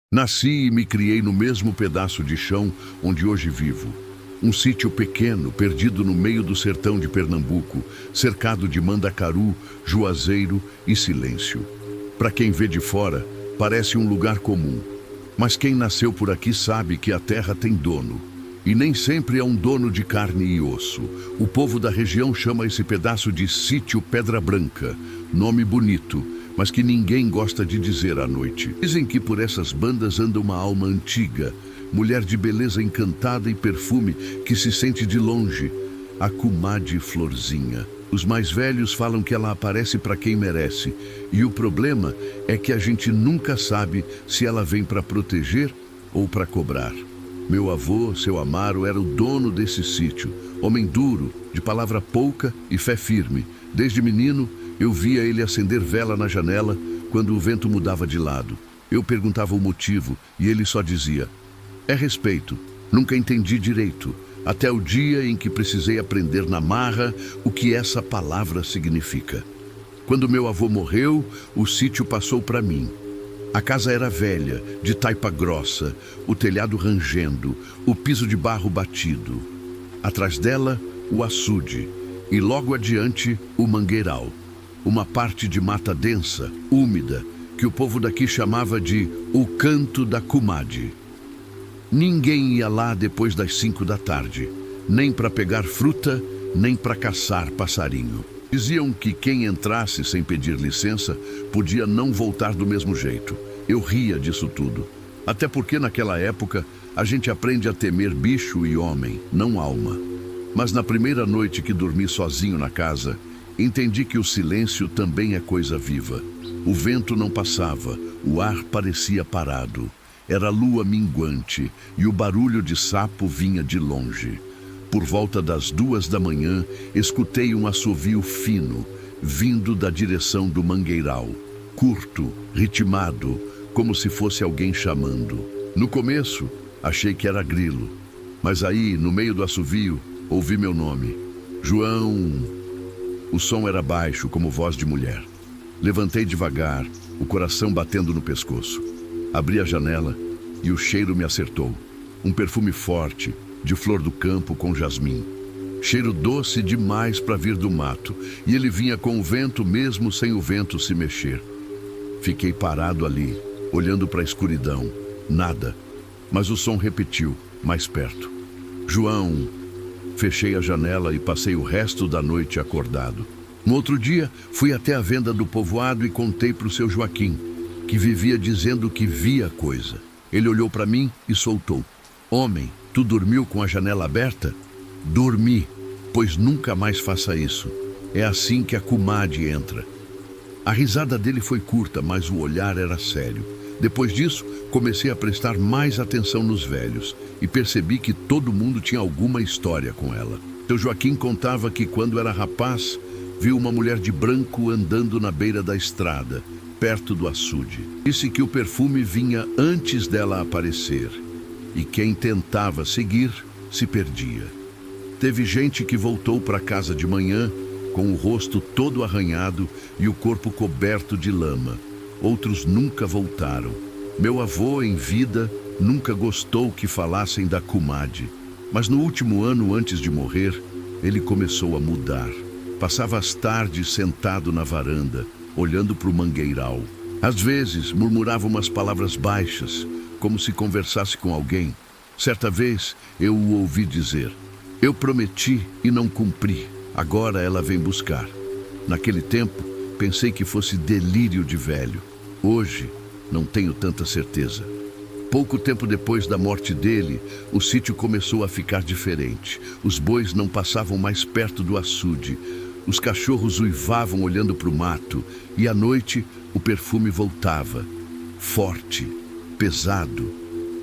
Nasci e me criei no mesmo pedaço de chão onde hoje vivo. Um sítio pequeno, perdido no meio do sertão de Pernambuco, cercado de mandacaru, juazeiro e silêncio. Para quem vê de fora, parece um lugar comum. Mas quem nasceu por aqui sabe que a terra tem dono. E nem sempre é um dono de carne e osso. O povo da região chama esse pedaço de Sítio Pedra Branca, nome bonito, mas que ninguém gosta de dizer à noite. Dizem que por essas bandas anda uma alma antiga, mulher de beleza encantada e perfume que se sente de longe, a comadre Florzinha. Os mais velhos falam que ela aparece para quem merece, e o problema é que a gente nunca sabe se ela vem para proteger ou para cobrar. Meu avô, seu Amaro, era o dono desse sítio, homem duro, de palavra pouca e fé firme. Desde menino, eu via ele acender vela na janela quando o vento mudava de lado. Eu perguntava o motivo e ele só dizia: é respeito. Nunca entendi direito, até o dia em que precisei aprender na marra o que essa palavra significa. Quando meu avô morreu, o sítio passou para mim. A casa era velha, de taipa grossa, o telhado rangendo, o piso de barro batido. Atrás dela, o açude, e logo adiante, o mangueiral. Uma parte de mata densa, úmida, que o povo daqui chamava de o canto da comadre. Ninguém ia lá depois das 5 da tarde, nem para pegar fruta, nem para caçar passarinho. Diziam que quem entrasse sem pedir licença podia não voltar do mesmo jeito. Eu ria disso tudo. Até porque naquela época a gente aprende a temer bicho e homem, não alma. Mas na primeira noite que dormi sozinho na casa, entendi que o silêncio também é coisa viva. O vento não passava, o ar parecia parado. Era lua minguante e o barulho de sapo vinha de longe. Por volta das 2 da manhã, escutei um assovio fino, vindo da direção do mangueiral. Curto, ritmado, como se fosse alguém chamando. No começo, achei que era grilo. Mas aí, no meio do assovio, ouvi meu nome. João. O som era baixo, como voz de mulher. Levantei devagar, o coração batendo no pescoço. Abri a janela e o cheiro me acertou. Um perfume forte, de flor do campo com jasmim. Cheiro doce demais para vir do mato, e ele vinha com o vento mesmo sem o vento se mexer. Fiquei parado ali, olhando para a escuridão. Nada, mas o som repetiu, mais perto. João. Fechei a janela e passei o resto da noite acordado. No outro dia, fui até a venda do povoado e contei para o seu Joaquim, que vivia dizendo que via coisa. Ele olhou para mim e soltou: homem, tu dormiu com a janela aberta? Dormi, pois nunca mais faça isso. É assim que a comadre entra. A risada dele foi curta, mas o olhar era sério. Depois disso, comecei a prestar mais atenção nos velhos e percebi que todo mundo tinha alguma história com ela. Seu Joaquim contava que quando era rapaz, viu uma mulher de branco andando na beira da estrada, perto do açude. Disse que o perfume vinha antes dela aparecer. E quem tentava seguir, se perdia. Teve gente que voltou para casa de manhã, com o rosto todo arranhado e o corpo coberto de lama. Outros nunca voltaram. Meu avô, em vida, nunca gostou que falassem da comadre. Mas no último ano, antes de morrer, ele começou a mudar. Passava as tardes sentado na varanda, olhando para o mangueiral. Às vezes, murmurava umas palavras baixas, como se conversasse com alguém. Certa vez, eu o ouvi dizer: eu prometi e não cumpri, agora ela vem buscar. Naquele tempo, pensei que fosse delírio de velho. Hoje, não tenho tanta certeza. Pouco tempo depois da morte dele, o sítio começou a ficar diferente. Os bois não passavam mais perto do açude. Os cachorros uivavam olhando para o mato. E à noite, o perfume voltava. Forte, pesado,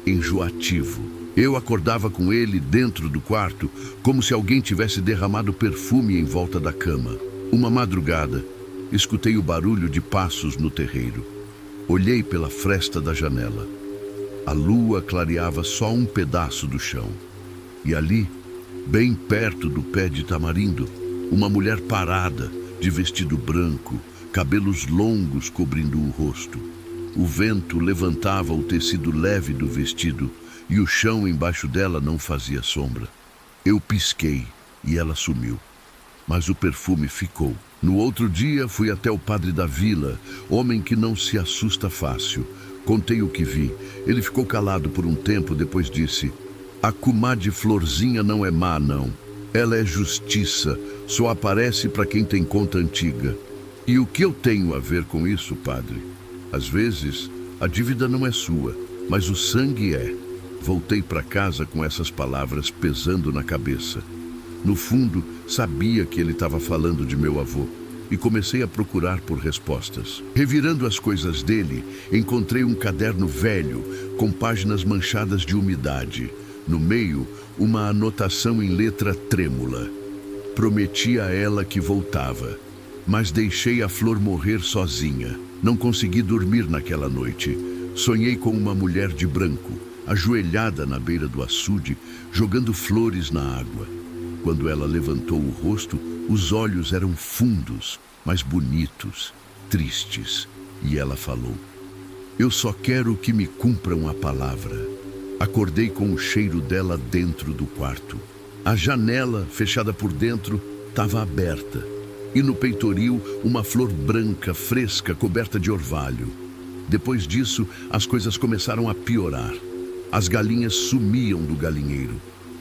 enjoativo. Eu acordava com ele dentro do quarto, como se alguém tivesse derramado perfume em volta da cama. Uma madrugada, escutei o barulho de passos no terreiro. Olhei pela fresta da janela. A lua clareava só um pedaço do chão. E ali, bem perto do pé de tamarindo, uma mulher parada, de vestido branco, cabelos longos cobrindo o rosto. O vento levantava o tecido leve do vestido e o chão embaixo dela não fazia sombra. Eu pisquei e ela sumiu, mas o perfume ficou. No outro dia fui até o padre da vila, homem que não se assusta fácil. Contei o que vi. Ele ficou calado por um tempo, depois disse: "A comadre Florzinha não é má, não. Ela é justiça, só aparece para quem tem conta antiga." E o que eu tenho a ver com isso, padre? Às vezes, a dívida não é sua, mas o sangue é. Voltei para casa com essas palavras pesando na cabeça. No fundo, sabia que ele estava falando de meu avô e comecei a procurar por respostas. Revirando as coisas dele, encontrei um caderno velho com páginas manchadas de umidade. No meio, uma anotação em letra trêmula. Prometi a ela que voltava, mas deixei a Flor morrer sozinha. Não consegui dormir naquela noite. Sonhei com uma mulher de branco, ajoelhada na beira do açude, jogando flores na água. Quando ela levantou o rosto, os olhos eram fundos, mas bonitos, tristes. E ela falou: "Eu só quero que me cumpram a palavra." Acordei com o cheiro dela dentro do quarto. A janela, fechada por dentro, estava aberta. E no peitoril, uma flor branca, fresca, coberta de orvalho. Depois disso, as coisas começaram a piorar. As galinhas sumiam do galinheiro.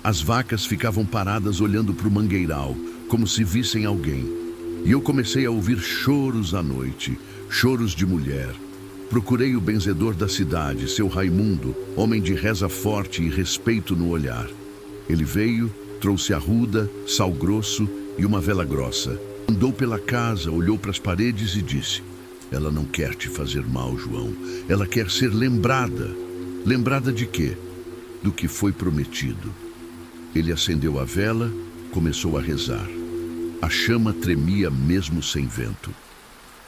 As vacas ficavam paradas olhando para o mangueiral, como se vissem alguém. E eu comecei a ouvir choros à noite, choros de mulher. Procurei o benzedor da cidade, seu Raimundo, homem de reza forte e respeito no olhar. Ele veio, trouxe arruda, sal grosso e uma vela grossa. Andou pela casa, olhou para as paredes e disse: "Ela não quer te fazer mal, João. Ela quer ser lembrada." Lembrada de quê? Do que foi prometido. Ele acendeu a vela, começou a rezar. A chama tremia mesmo sem vento.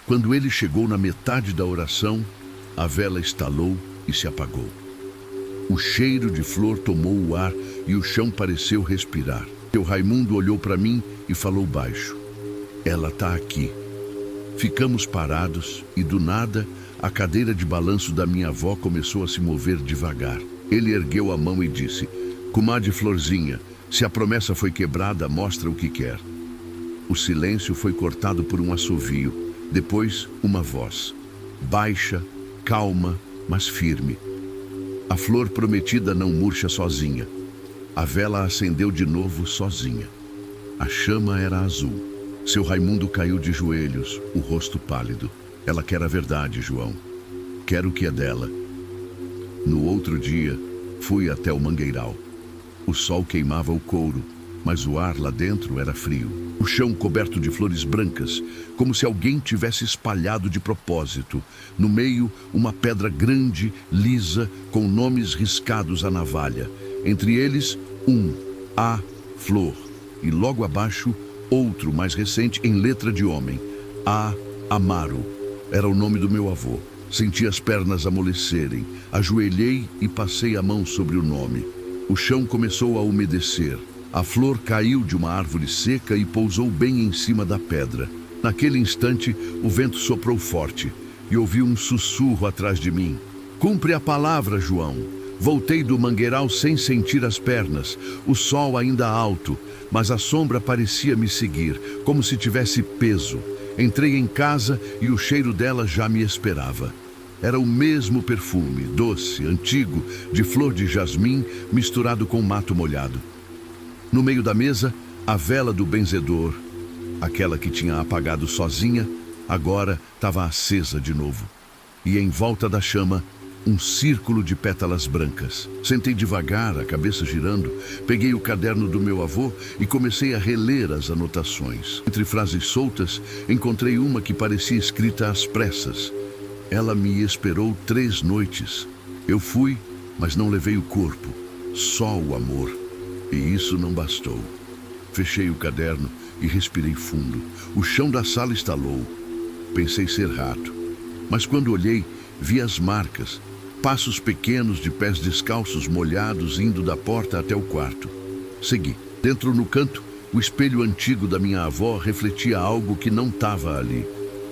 Quando ele chegou na metade da oração, a vela estalou e se apagou. O cheiro de flor tomou o ar e o chão pareceu respirar. Seu Raimundo olhou para mim e falou baixo: "Ela está aqui." Ficamos parados e, do nada, a cadeira de balanço da minha avó começou a se mover devagar. Ele ergueu a mão e disse: "Comadre Florzinha, se a promessa foi quebrada, mostra o que quer." O silêncio foi cortado por um assovio. Depois, uma voz, baixa, calma, mas firme: "A flor prometida não murcha sozinha." A vela acendeu de novo sozinha. A chama era azul. Seu Raimundo caiu de joelhos, o rosto pálido. "Ela quer a verdade, João. Quer o que é dela." No outro dia, fui até o mangueiral. O sol queimava o couro, mas o ar lá dentro era frio. O chão coberto de flores brancas, como se alguém tivesse espalhado de propósito. No meio, uma pedra grande, lisa, com nomes riscados à navalha. Entre eles, A Flor. E logo abaixo, outro mais recente em letra de homem: A Amaro. Era o nome do meu avô. Senti as pernas amolecerem. Ajoelhei e passei a mão sobre o nome. O chão começou a umedecer. A flor caiu de uma árvore seca e pousou bem em cima da pedra. Naquele instante, o vento soprou forte e ouvi um sussurro atrás de mim: "Cumpre a palavra, João." Voltei do mangueiral sem sentir as pernas, o sol ainda alto, mas a sombra parecia me seguir, como se tivesse peso. Entrei em casa e o cheiro dela já me esperava. Era o mesmo perfume, doce, antigo, de flor de jasmim misturado com mato molhado. No meio da mesa, a vela do benzedor, aquela que tinha apagado sozinha, agora estava acesa de novo. E em volta da chama, um círculo de pétalas brancas. Sentei devagar, a cabeça girando, peguei o caderno do meu avô e comecei a reler as anotações. Entre frases soltas, encontrei uma que parecia escrita às pressas. "Ela me esperou 3 noites. Eu fui, mas não levei o corpo, só o amor. E isso não bastou." Fechei o caderno e respirei fundo. O chão da sala estalou. Pensei ser rato, mas quando olhei, vi as marcas, passos pequenos de pés descalços molhados indo da porta até o quarto. Segui. Dentro no canto, o espelho antigo da minha avó refletia algo que não estava ali.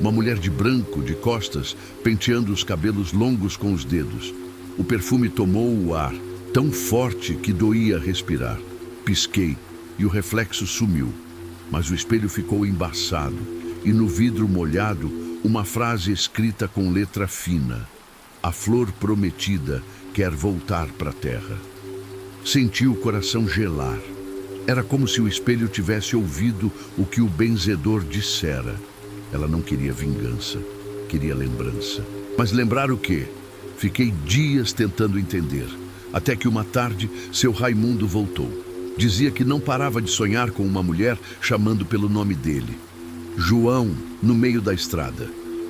Uma mulher de branco, de costas, penteando os cabelos longos com os dedos. O perfume tomou o ar, tão forte que doía respirar. Pisquei e o reflexo sumiu, mas o espelho ficou embaçado e no vidro molhado uma frase escrita com letra fina: "A flor prometida quer voltar para a terra." Senti o coração gelar. Era como se o espelho tivesse ouvido o que o benzedor dissera. Ela não queria vingança, queria lembrança. Mas lembrar o quê? Fiquei dias tentando entender, até que uma tarde seu Raimundo voltou. Dizia que não parava de sonhar com uma mulher chamando pelo nome dele. João, no meio da estrada.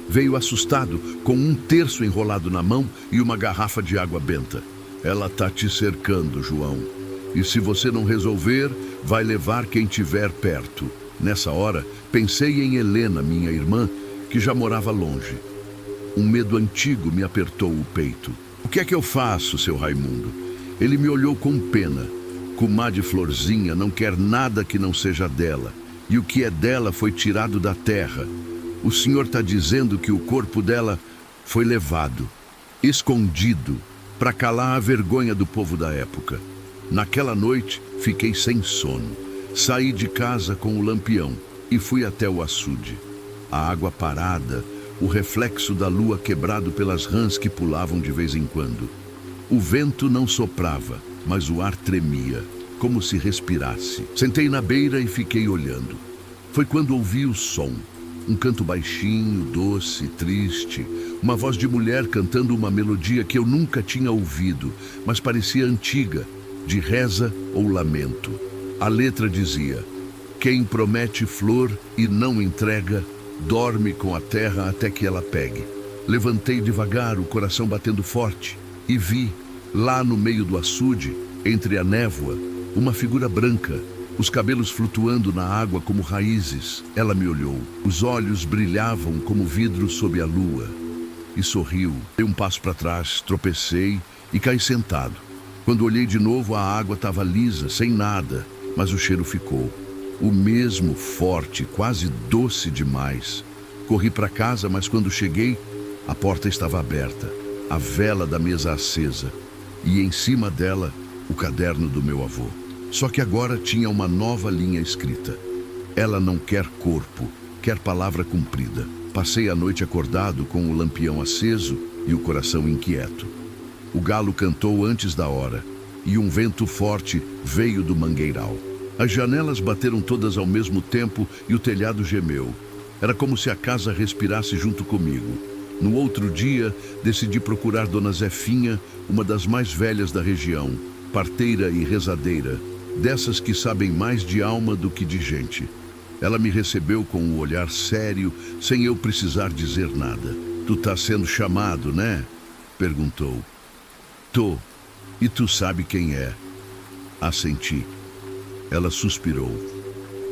Veio assustado, com um terço enrolado na mão e uma garrafa de água benta. "Ela tá te cercando, João. E se você não resolver, vai levar quem tiver perto." Nessa hora, pensei em Helena, minha irmã, que já morava longe. Um medo antigo me apertou o peito. "O que é que eu faço, seu Raimundo?" Ele me olhou com pena. "Comadre Florzinha não quer nada que não seja dela. E o que é dela foi tirado da terra. O senhor está dizendo que o corpo dela foi levado, escondido, para calar a vergonha do povo da época." Naquela noite, fiquei sem sono. Saí de casa com o lampião e fui até o açude. A água parada, o reflexo da lua quebrado pelas rãs que pulavam de vez em quando. O vento não soprava, mas o ar tremia, como se respirasse. Sentei na beira e fiquei olhando. Foi quando ouvi o som. Um canto baixinho, doce, triste. Uma voz de mulher cantando uma melodia que eu nunca tinha ouvido, mas parecia antiga, de reza ou lamento. A letra dizia: "Quem promete flor e não entrega, dorme com a terra até que ela pegue." Levantei devagar, o coração batendo forte, e vi, lá no meio do açude, entre a névoa, uma figura branca, os cabelos flutuando na água como raízes. Ela me olhou. Os olhos brilhavam como vidro sob a lua. E sorriu. Dei um passo para trás, tropecei e caí sentado. Quando olhei de novo, a água estava lisa, sem nada, mas o cheiro ficou. O mesmo, forte, quase doce demais. Corri para casa, mas quando cheguei, a porta estava aberta, a vela da mesa acesa, e em cima dela, o caderno do meu avô. Só que agora tinha uma nova linha escrita: "Ela não quer corpo, quer palavra cumprida." Passei a noite acordado com o lampião aceso e o coração inquieto. O galo cantou antes da hora e um vento forte veio do mangueiral. As janelas bateram todas ao mesmo tempo e o telhado gemeu. Era como se a casa respirasse junto comigo. No outro dia, decidi procurar Dona Zefinha, uma das mais velhas da região, parteira e rezadeira, dessas que sabem mais de alma do que de gente. Ela me recebeu com um olhar sério, sem eu precisar dizer nada. "Tu tá sendo chamado, né?" perguntou. "Tô. E tu sabe quem é?" Assenti. Ela suspirou.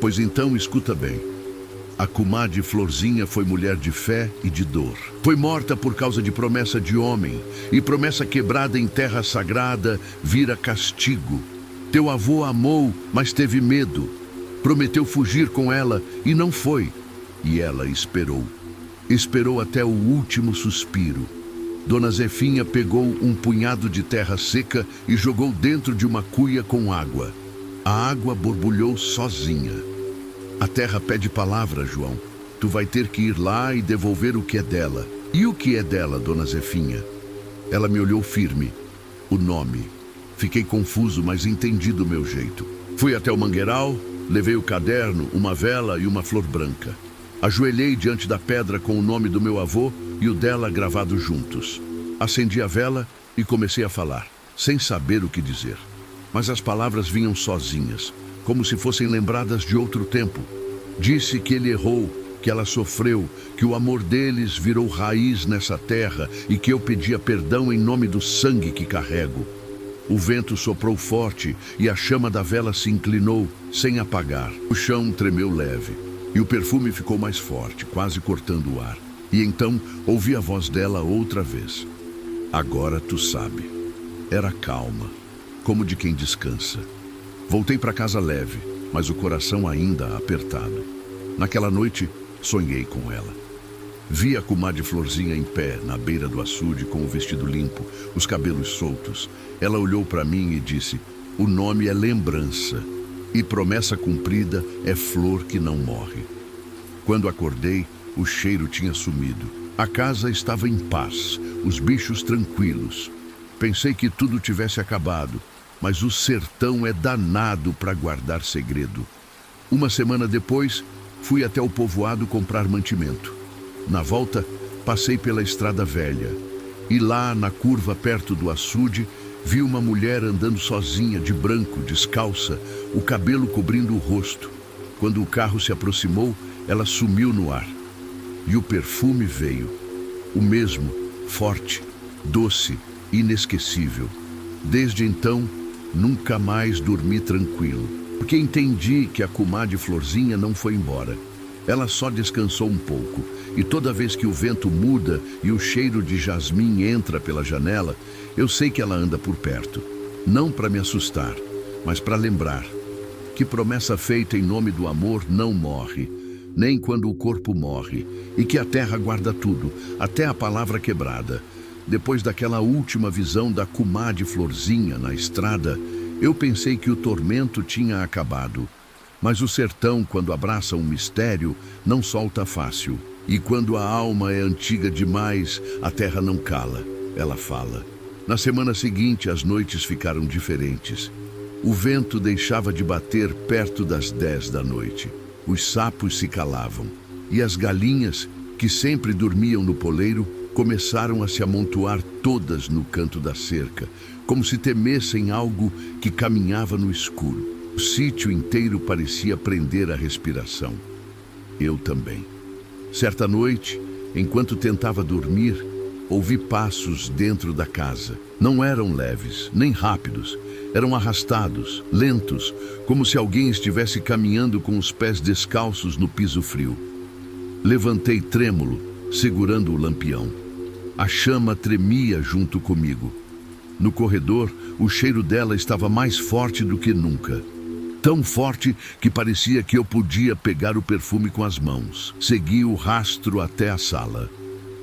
"Pois então escuta bem. A comadre Florzinha foi mulher de fé e de dor. Foi morta por causa de promessa de homem, e promessa quebrada em terra sagrada vira castigo. Teu avô amou, mas teve medo. Prometeu fugir com ela e não foi. E ela esperou. Esperou até o último suspiro. Dona Zefinha pegou um punhado de terra seca e jogou dentro de uma cuia com água. A água borbulhou sozinha. A terra pede palavra, João. Tu vai ter que ir lá e devolver o que é dela." "E o que é dela, Dona Zefinha?" Ela me olhou firme. "O nome." Fiquei confuso, mas entendi do meu jeito. Fui até o mangueiral, levei o caderno, uma vela e uma flor branca. Ajoelhei diante da pedra com o nome do meu avô e o dela gravados juntos. Acendi a vela e comecei a falar, sem saber o que dizer. Mas as palavras vinham sozinhas, como se fossem lembradas de outro tempo. Disse que ele errou, que ela sofreu, que o amor deles virou raiz nessa terra e que eu pedia perdão em nome do sangue que carrego. O vento soprou forte e a chama da vela se inclinou, sem apagar. O chão tremeu leve e o perfume ficou mais forte, quase cortando o ar. E então ouvi a voz dela outra vez. "Agora tu sabe." Era calma, como de quem descansa. Voltei para casa leve, mas o coração ainda apertado. Naquela noite, sonhei com ela. Vi a comadre Florzinha em pé, na beira do açude, com o vestido limpo, os cabelos soltos. Ela olhou para mim e disse: "O nome é lembrança, e promessa cumprida é flor que não morre." Quando acordei, o cheiro tinha sumido. A casa estava em paz, os bichos tranquilos. Pensei que tudo tivesse acabado, mas o sertão é danado para guardar segredo. Uma semana depois, fui até o povoado comprar mantimento. Na volta, passei pela estrada velha. E lá, na curva perto do açude, vi uma mulher andando sozinha, de branco, descalça, o cabelo cobrindo o rosto. Quando o carro se aproximou, ela sumiu no ar. E o perfume veio. O mesmo, forte, doce, inesquecível. Desde então, nunca mais dormi tranquilo, porque entendi que a comadre Florzinha não foi embora. Ela só descansou um pouco, e toda vez que o vento muda e o cheiro de jasmim entra pela janela, eu sei que ela anda por perto. Não para me assustar, mas para lembrar que promessa feita em nome do amor não morre, nem quando o corpo morre, e que a terra guarda tudo, até a palavra quebrada. Depois daquela última visão da comadre Florzinha na estrada, eu pensei que o tormento tinha acabado. Mas o sertão, quando abraça um mistério, não solta fácil. E quando a alma é antiga demais, a terra não cala, ela fala. Na semana seguinte, as noites ficaram diferentes. O vento deixava de bater perto das 10 da noite. Os sapos se calavam. E as galinhas, que sempre dormiam no poleiro, começaram a se amontoar todas no canto da cerca, como se temessem algo que caminhava no escuro. O sítio inteiro parecia prender a respiração. Eu também. Certa noite, enquanto tentava dormir, ouvi passos dentro da casa. Não eram leves, nem rápidos. Eram arrastados, lentos, como se alguém estivesse caminhando com os pés descalços no piso frio. Levantei trêmulo, segurando o lampião. A chama tremia junto comigo. No corredor, o cheiro dela estava mais forte do que nunca. Tão forte que parecia que eu podia pegar o perfume com as mãos. Segui o rastro até a sala.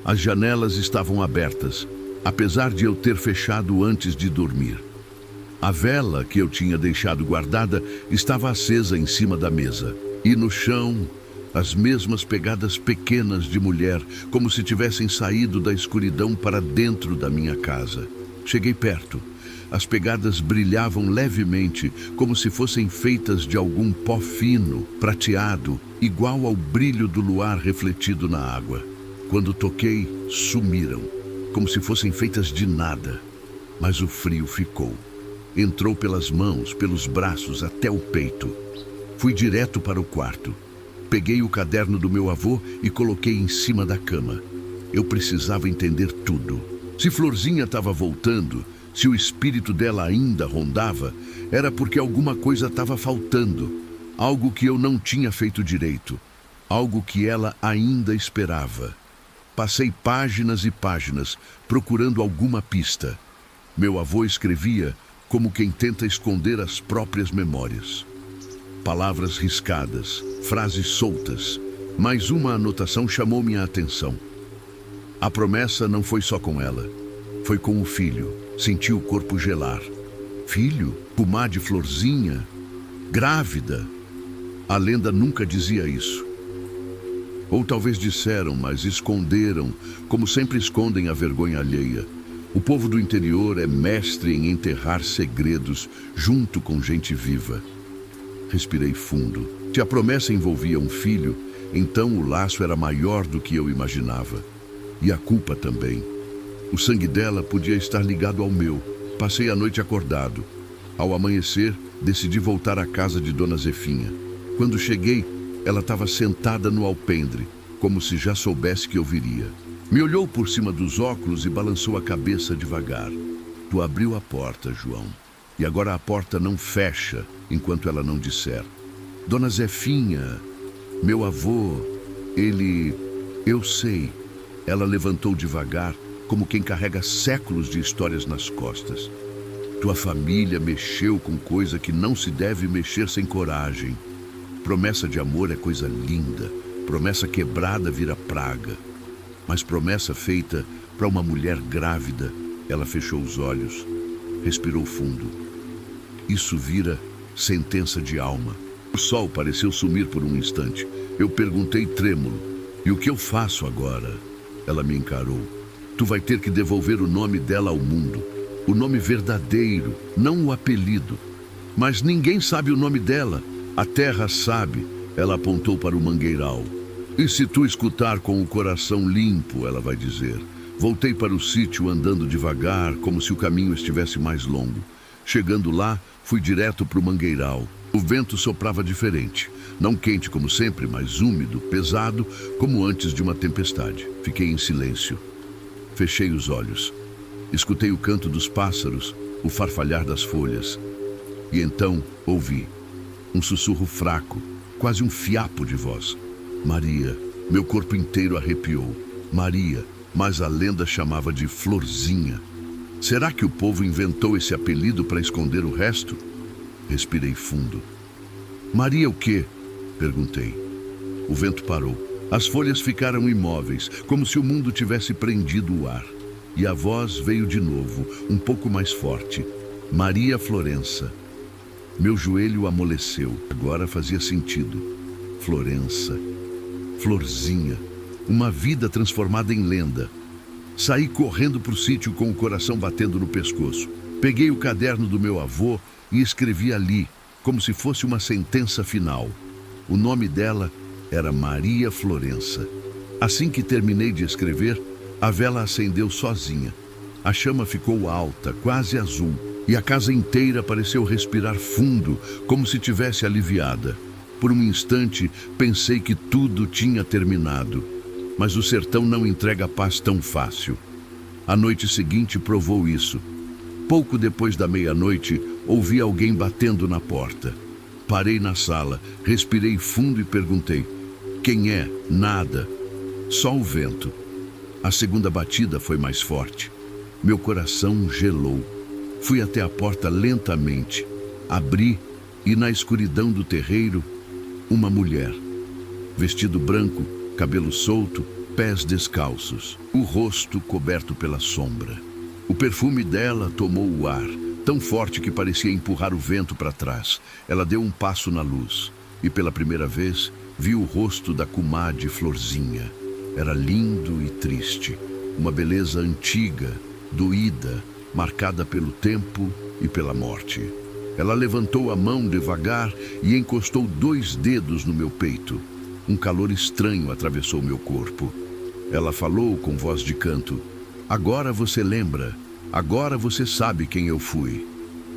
As janelas estavam abertas, apesar de eu ter fechado antes de dormir. A vela que eu tinha deixado guardada estava acesa em cima da mesa. E no chão, as mesmas pegadas pequenas de mulher, como se tivessem saído da escuridão para dentro da minha casa. Cheguei perto. As pegadas brilhavam levemente, como se fossem feitas de algum pó fino, prateado, igual ao brilho do luar refletido na água. Quando toquei, sumiram, como se fossem feitas de nada. Mas o frio ficou. Entrou pelas mãos, pelos braços, até o peito. Fui direto para o quarto. Peguei o caderno do meu avô e coloquei em cima da cama. Eu precisava entender tudo. Se Florzinha estava voltando, se o espírito dela ainda rondava, era porque alguma coisa estava faltando, algo que eu não tinha feito direito, algo que ela ainda esperava. Passei páginas e páginas procurando alguma pista. Meu avô escrevia como quem tenta esconder as próprias memórias. Palavras riscadas, frases soltas, mas uma anotação chamou minha atenção. A promessa não foi só com ela, foi com o filho. Senti o corpo gelar. Filho? Comadre Florzinha? Grávida? A lenda nunca dizia isso. Ou talvez disseram, mas esconderam, como sempre escondem a vergonha alheia. O povo do interior é mestre em enterrar segredos junto com gente viva. Respirei fundo. Se a promessa envolvia um filho, então o laço era maior do que eu imaginava. E a culpa também. O sangue dela podia estar ligado ao meu. Passei a noite acordado. Ao amanhecer, decidi voltar à casa de Dona Zefinha. Quando cheguei, ela estava sentada no alpendre, como se já soubesse que eu viria. Me olhou por cima dos óculos e balançou a cabeça devagar. Tu abriu a porta, João. E agora a porta não fecha enquanto ela não disser. Dona Zefinha, meu avô, ele... Eu sei. Ela levantou devagar, como quem carrega séculos de histórias nas costas. Tua família mexeu com coisa que não se deve mexer sem coragem. Promessa de amor é coisa linda. Promessa quebrada vira praga. mas promessa feita para uma mulher grávida. Ela fechou os olhos, respirou fundo. Isso vira sentença de alma. O sol pareceu sumir por um instante. Eu perguntei trêmulo: e o que eu faço agora? Ela me encarou. Tu vai ter que devolver o nome dela ao mundo. O nome verdadeiro, não o apelido. Mas ninguém sabe o nome dela. A terra sabe. Ela apontou para o mangueiral. E se tu escutar com o coração limpo, ela vai dizer. Voltei para o sítio andando devagar, como se o caminho estivesse mais longo. Chegando lá, fui direto para o mangueiral. O vento soprava diferente. Não quente como sempre, mas úmido, pesado, como antes de uma tempestade. Fiquei em silêncio. Fechei os olhos. Escutei o canto dos pássaros, o farfalhar das folhas. E então ouvi um sussurro fraco, quase um fiapo de voz. Maria. Meu corpo inteiro arrepiou. Maria, mas a lenda chamava de Florzinha. Será que o povo inventou esse apelido para esconder o resto? Respirei fundo. Maria o quê? Perguntei. O vento parou. As folhas ficaram imóveis, como se o mundo tivesse prendido o ar. E a voz veio de novo, um pouco mais forte. Maria Florença. Meu joelho amoleceu. Agora fazia sentido. Florença. Florzinha. Uma vida transformada em lenda. Saí correndo para o sítio com o coração batendo no pescoço. Peguei o caderno do meu avô e escrevi ali, como se fosse uma sentença final. O nome dela era Maria Florença. Assim que terminei de escrever, a vela acendeu sozinha. A chama ficou alta, quase azul, e a casa inteira pareceu respirar fundo, como se tivesse aliviada. Por um instante, pensei que tudo tinha terminado. Mas o sertão não entrega paz tão fácil. A noite seguinte provou isso. Pouco depois da meia-noite, ouvi alguém batendo na porta. Parei na sala, respirei fundo e perguntei: quem é? Nada. Só o vento. A segunda batida foi mais forte. Meu coração gelou. Fui até a porta lentamente. Abri e na escuridão do terreiro, uma mulher. Vestido branco, cabelo solto, pés descalços, o rosto coberto pela sombra. O perfume dela tomou o ar, tão forte que parecia empurrar o vento para trás. Ela deu um passo na luz e pela primeira vez vi o rosto da comadre Florzinha. Era lindo e triste, uma beleza antiga, doída, marcada pelo tempo e pela morte. Ela levantou a mão devagar e encostou 2 dedos no meu peito. Um calor estranho atravessou meu corpo. Ela falou com voz de canto: agora você lembra, agora você sabe quem eu fui.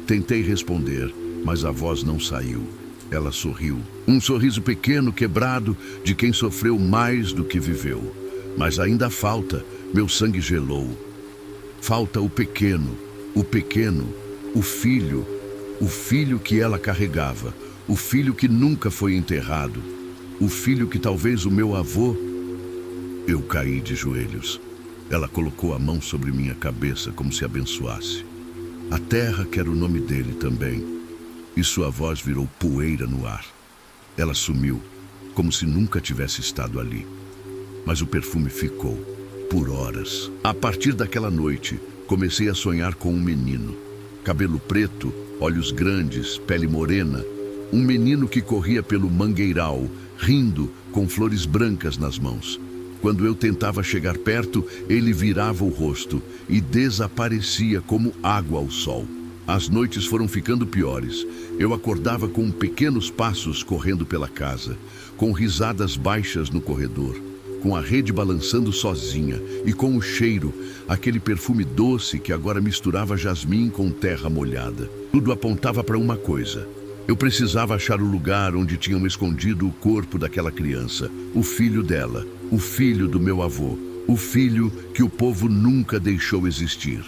Tentei responder, mas a voz não saiu. Ela sorriu. Um sorriso pequeno, quebrado, de quem sofreu mais do que viveu. Mas ainda falta, meu sangue gelou. Falta o pequeno, o filho que ela carregava, o filho que nunca foi enterrado, o filho que talvez o meu avô... Eu caí de joelhos. Ela colocou a mão sobre minha cabeça como se abençoasse. A terra quer o nome dele também. E sua voz virou poeira no ar. Ela sumiu, como se nunca tivesse estado ali. Mas o perfume ficou, por horas. A partir daquela noite, comecei a sonhar com um menino. Cabelo preto, olhos grandes, pele morena. Um menino que corria pelo mangueiral, rindo, com flores brancas nas mãos. Quando eu tentava chegar perto, ele virava o rosto e desaparecia como água ao sol. As noites foram ficando piores. Eu acordava com pequenos passos correndo pela casa, com risadas baixas no corredor, com a rede balançando sozinha e com o cheiro, aquele perfume doce que agora misturava jasmim com terra molhada. Tudo apontava para uma coisa. Eu precisava achar o lugar onde tinham escondido o corpo daquela criança, o filho dela, o filho do meu avô, o filho que o povo nunca deixou existir.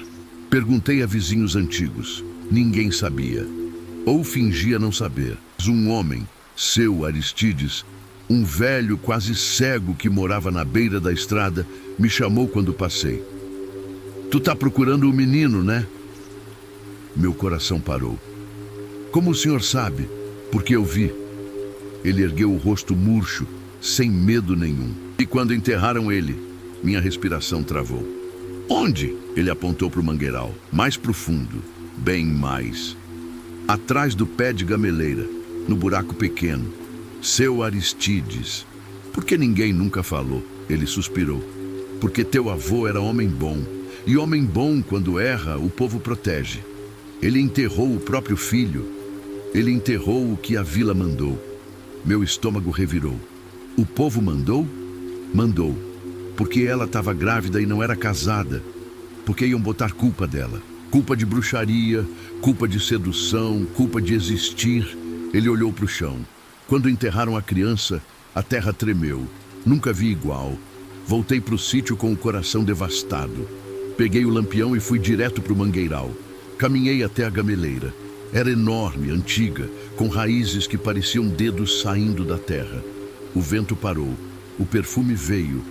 Perguntei a vizinhos antigos. Ninguém sabia. Ou fingia não saber. Um homem, seu Aristides, um velho quase cego que morava na beira da estrada, me chamou quando passei. Tu tá procurando o menino, né? Meu coração parou. Como o senhor sabe? Porque eu vi. Ele ergueu o rosto murcho, sem medo nenhum. E quando enterraram ele, Minha respiração travou. Onde? Ele apontou para o mangueiral. Mais profundo. Bem mais. Atrás do pé de gameleira, no buraco pequeno. Seu Aristides. Por que ninguém nunca falou? Ele suspirou. Porque teu avô era homem bom. E homem bom, quando erra, o povo protege. Ele enterrou o próprio filho. Ele enterrou o que a vila mandou. Meu estômago revirou. O povo mandou? Mandou. Porque ela estava grávida e não era casada. Porque iam botar culpa dela. Culpa de bruxaria, culpa de sedução, culpa de existir. Ele olhou para o chão. Quando enterraram a criança, a terra tremeu. Nunca vi igual. Voltei para o sítio com o coração devastado. Peguei o lampião e fui direto para o mangueiral. Caminhei até a gameleira. Era enorme, antiga, com raízes que pareciam dedos saindo da terra. O vento parou, o perfume veio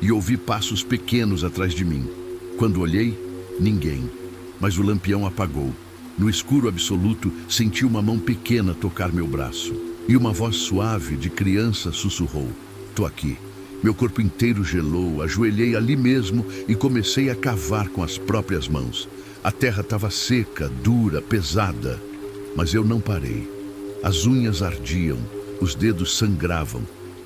e ouvi passos pequenos atrás de mim. Quando olhei, ninguém. Mas o lampião apagou. No escuro absoluto, senti uma mão pequena tocar meu braço. E uma voz suave de criança sussurrou: "Tô aqui." Meu corpo inteiro gelou, ajoelhei ali mesmo e comecei a cavar com as próprias mãos. A terra estava seca, dura, pesada. Mas eu não parei. As unhas ardiam, os dedos sangravam.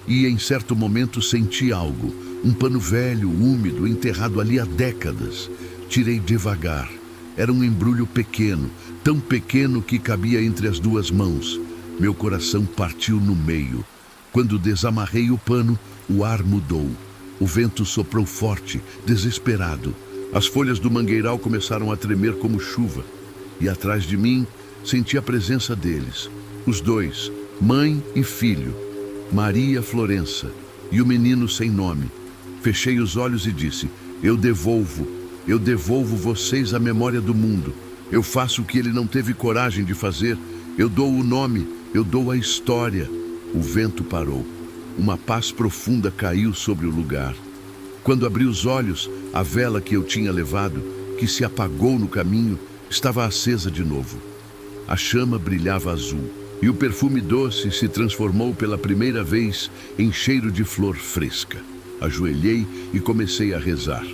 E em certo momento senti algo, um pano velho, úmido, enterrado ali há décadas. Tirei devagar. Era um embrulho pequeno, tão pequeno que cabia entre as duas mãos. Meu coração partiu no meio. Quando desamarrei o pano, o ar mudou. O vento soprou forte, desesperado. As folhas do mangueiral começaram a tremer como chuva. E atrás de mim, senti a presença deles. Os dois, mãe e filho. Maria Florença e o menino sem nome. Fechei os olhos e disse: eu devolvo vocês a memória do mundo. Eu faço o que ele não teve coragem de fazer. Eu dou o nome, eu dou a história. O vento parou. Uma paz profunda caiu sobre o lugar. Quando abri os olhos, a vela que eu tinha levado, que se apagou no caminho, estava acesa de novo. A chama brilhava azul, e o perfume doce se transformou pela primeira vez em cheiro de flor fresca. Ajoelhei e comecei a rezar.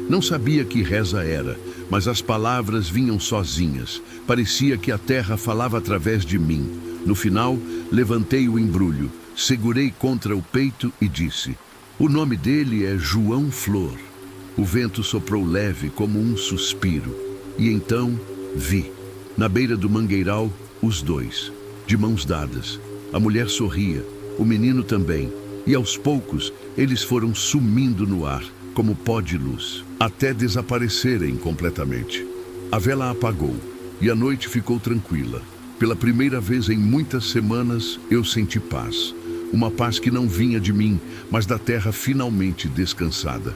Não sabia que reza era, mas as palavras vinham sozinhas. Parecia que a terra falava através de mim. No final, levantei o embrulho, segurei contra o peito e disse: o nome dele é João Flor. O vento soprou leve como um suspiro. E então vi, na beira do mangueiral, os dois, de mãos dadas. A mulher sorria, o menino também. E aos poucos, eles foram sumindo no ar, como pó de luz, até desaparecerem completamente. A vela apagou e a noite ficou tranquila. Pela primeira vez em muitas semanas, eu senti paz. Uma paz que não vinha de mim, mas da terra finalmente descansada.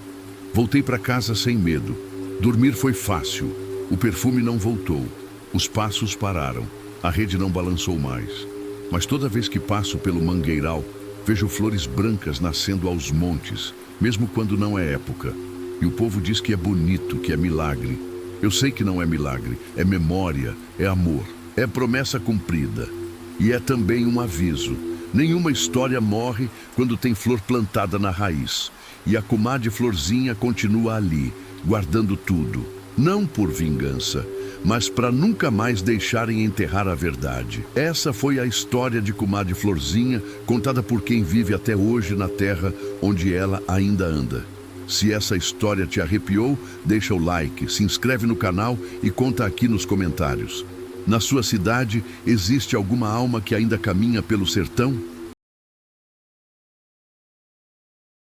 Voltei para casa sem medo. Dormir foi fácil. O perfume não voltou. Os passos pararam. A rede não balançou mais. Mas toda vez que passo pelo mangueiral, vejo flores brancas nascendo aos montes, mesmo quando não é época. E o povo diz que é bonito, que é milagre. Eu sei que não é milagre, é memória, é amor, é promessa cumprida. E é também um aviso. Nenhuma história morre quando tem flor plantada na raiz. E a comadre Florzinha continua ali, guardando tudo. Não por vingança, mas para nunca mais deixarem enterrar a verdade. Essa foi a história de comadre Florzinha, contada por quem vive até hoje na terra onde ela ainda anda. Se essa história te arrepiou, deixa o like, se inscreve no canal e conta aqui nos comentários. Na sua cidade, existe alguma alma que ainda caminha pelo sertão?